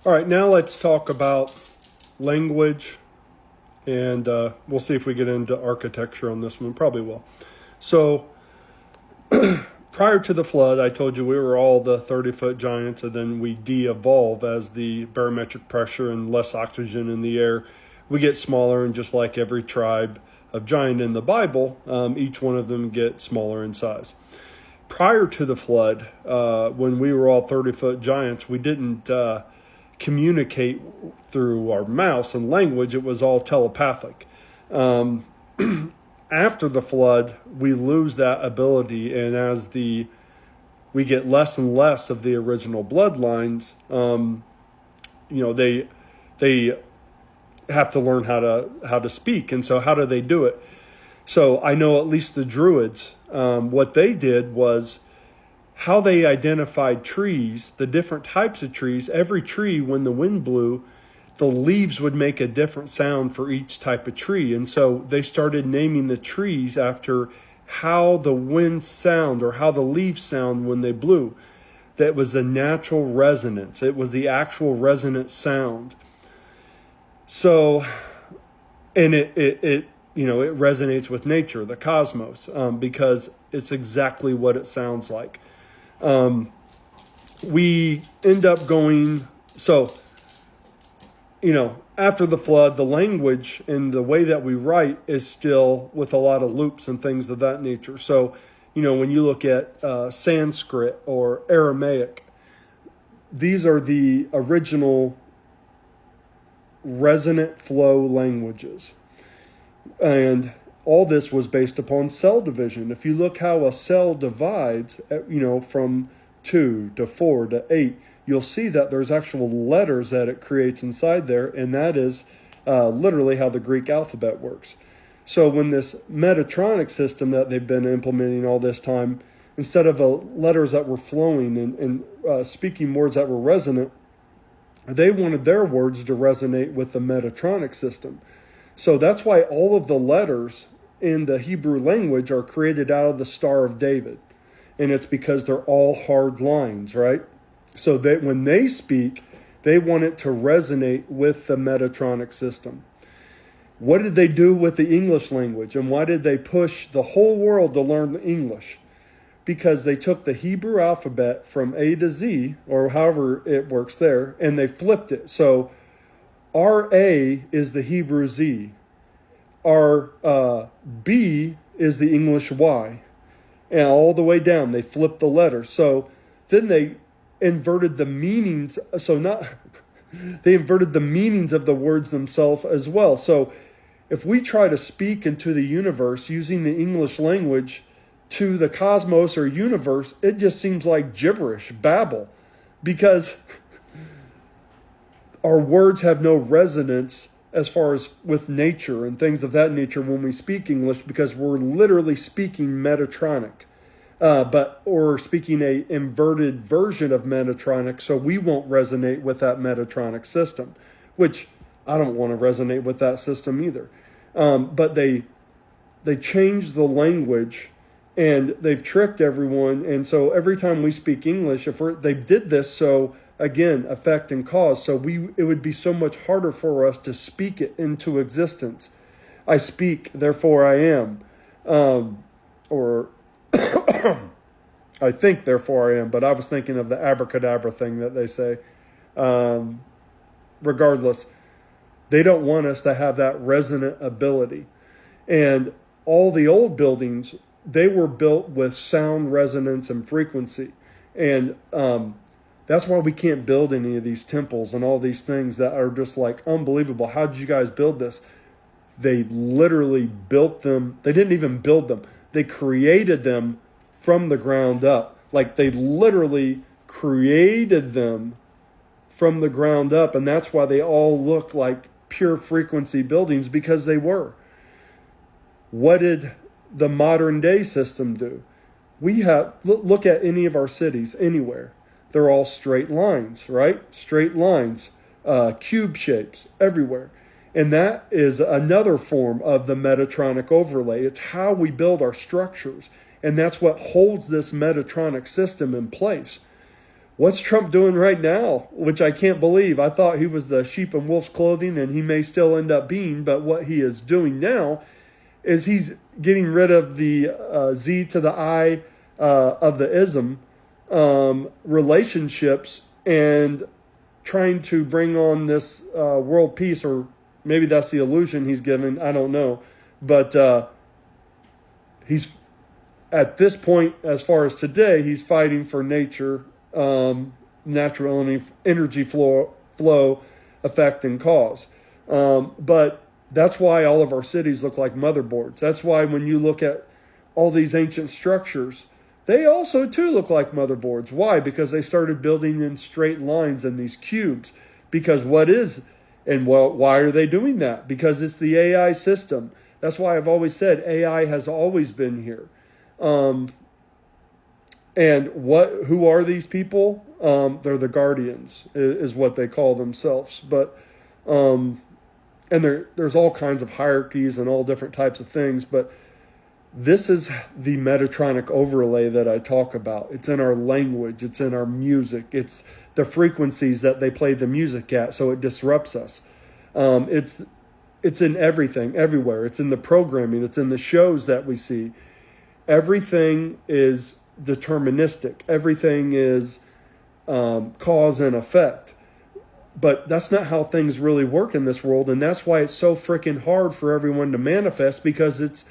All right, now let's talk about language, and we'll see if we get into architecture on this one. Probably will. So, prior to the flood, I told you we were all the 30-foot giants, and then we de-evolve as the barometric pressure and less oxygen in the air. We get smaller, and just like every tribe of giant in the Bible, each one of them gets smaller in size. Prior to the flood, when we were all 30-foot giants, we didn't communicate through our mouths and language. It was all telepathic. After the flood, we lose that ability, and as we get less and less of the original bloodlines, they have to learn how to speak. And so how do they do it? So I know at least the Druids, what they did was how they identified trees, the different types of trees. Every tree, when the wind blew, the leaves would make a different sound for each type of tree. And so they started naming the trees after how the winds sound or how the leaves sound when they blew. That was a natural resonance. It was the actual resonant sound. So, and it resonates with nature, the cosmos, because it's exactly what it sounds like. We end up going, after the flood, the language and the way that we write is still with a lot of loops and things of that nature. So, when you look at Sanskrit or Aramaic, these are the original resonant flow languages. And all this was based upon cell division. If you look how a cell divides, from 2 to 4 to 8, you'll see that there's actual letters that it creates inside there, and that is literally how the Greek alphabet works. So when this Metatronic system that they've been implementing all this time, instead of letters that were flowing and speaking words that were resonant, they wanted their words to resonate with the Metatronic system. So that's why all of the letters in the Hebrew language are created out of the Star of David. And it's because they're all hard lines, right? So that when they speak, they want it to resonate with the Metatronic system. What did they do with the English language? And why did they push the whole world to learn English? Because they took the Hebrew alphabet from A to Z, or however it works there, and they flipped it. So R-A is the Hebrew Z. B is the English Y. And all the way down, they flipped the letter. So then they inverted the meanings. They inverted the meanings of the words themselves as well. So if we try to speak into the universe using the English language to the cosmos or universe, it just seems like gibberish, babble, because our words have no resonance as far as with nature and things of that nature when we speak English, because we're literally speaking Metatronic, or speaking a inverted version of Metatronic, so we won't resonate with that Metatronic system, which I don't want to resonate with that system either. But they changed the language, and they've tricked everyone. And so every time we speak English, they did this, so again, effect and cause. So it would be so much harder for us to speak it into existence. I speak, therefore I am. Or I think, therefore I am. But I was thinking of the abracadabra thing that they say. Regardless, they don't want us to have that resonant ability. And all the old buildings, they were built with sound resonance and frequency. And that's why we can't build any of these temples and all these things that are just like unbelievable. How did you guys build this? They literally built them. They didn't even build them. They created them from the ground up. Like they literally created them from the ground up. And that's why they all look like pure frequency buildings, because they were. What did the modern day system do? Look at any of our cities anywhere. They're all straight lines, right? Straight lines, cube shapes everywhere. And that is another form of the Metatronic overlay. It's how we build our structures. And that's what holds this Metatronic system in place. what's Trump doing right now? Which I can't believe. I thought he was the sheep in wolf's clothing, and he may still end up being, but what he is doing now is he's getting rid of the Z to the I of the ism relationships and trying to bring on this world peace, or maybe that's the illusion he's given. I don't know. But he's, at this point, as far as today, he's fighting for nature, natural energy flow, effect, and cause. But that's why all of our cities look like motherboards. That's why when you look at all these ancient structures, they also too look like motherboards. Why? Because they started building in straight lines in these cubes. Because why are they doing that? Because it's the AI system. That's why I've always said AI has always been here. And who are these people? They're the guardians, is what they call themselves. But and there's all kinds of hierarchies and all different types of things. But this is the Metatronic overlay that I talk about. It's in our language. It's in our music. It's the frequencies that they play the music at, so it disrupts us. It's in everything, everywhere. It's in the programming. It's in the shows that we see. Everything is deterministic. Everything is cause and effect. But that's not how things really work in this world, and that's why it's so freaking hard for everyone to manifest, because it's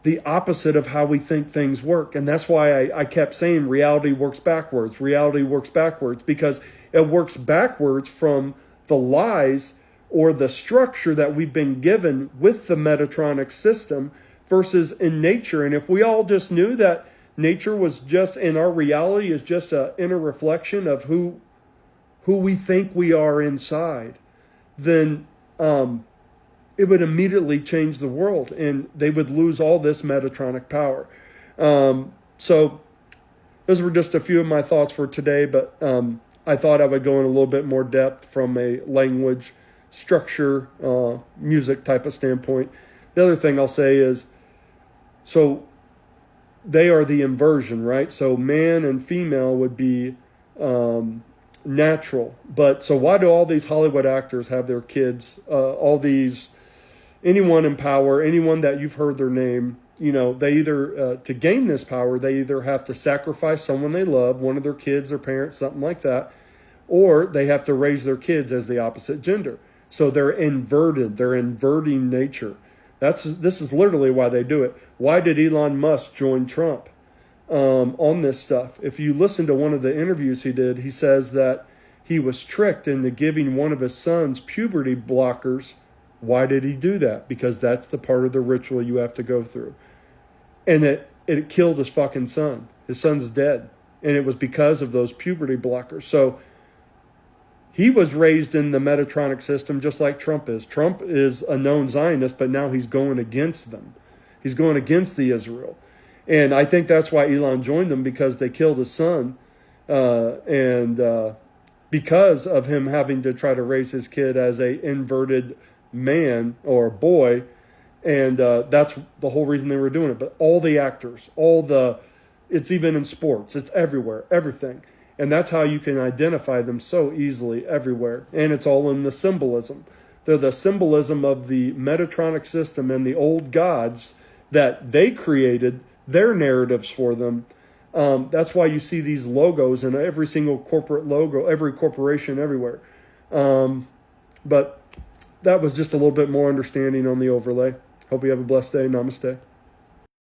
the opposite of how we think things work. And that's why I kept saying reality works backwards. Reality works backwards, because it works backwards from the lies or the structure that we've been given with the Metatronic system versus in nature. And if we all just knew that nature was just, and our reality is just an inner reflection of who we think we are inside, then it would immediately change the world, and they would lose all this Metatronic power. So those were just a few of my thoughts for today, but I thought I would go in a little bit more depth from a language, structure, music type of standpoint. The other thing I'll say is, so they are the inversion, right? So man and female would be natural. But so why do all these Hollywood actors have their kids, anyone in power, anyone that you've heard their name, they either, to gain this power, they either have to sacrifice someone they love, one of their kids, their parents, something like that, or they have to raise their kids as the opposite gender. So they're inverted. They're inverting nature. This is literally why they do it. Why did Elon Musk join Trump on this stuff? If you listen to one of the interviews he did, he says that he was tricked into giving one of his sons puberty blockers. Why did he do that? Because that's the part of the ritual you have to go through. And it killed his fucking son. His son's dead. And it was because of those puberty blockers. So he was raised in the Metatronic system just like Trump is. Trump is a known Zionist, but now he's going against them. He's going against the Israel. And I think that's why Elon joined them, because they killed his son. And because of him having to try to raise his kid as a inverted man or boy, and that's the whole reason they were doing it. But all the actors, it's even in sports, it's everywhere, everything. And that's how you can identify them so easily everywhere. And it's all in the symbolism. They're the symbolism of the Metatronic system and the old gods that they created, their narratives for them. That's why you see these logos in every single corporate logo, every corporation, everywhere. But that was just a little bit more understanding on the overlay. Hope you have a blessed day. Namaste.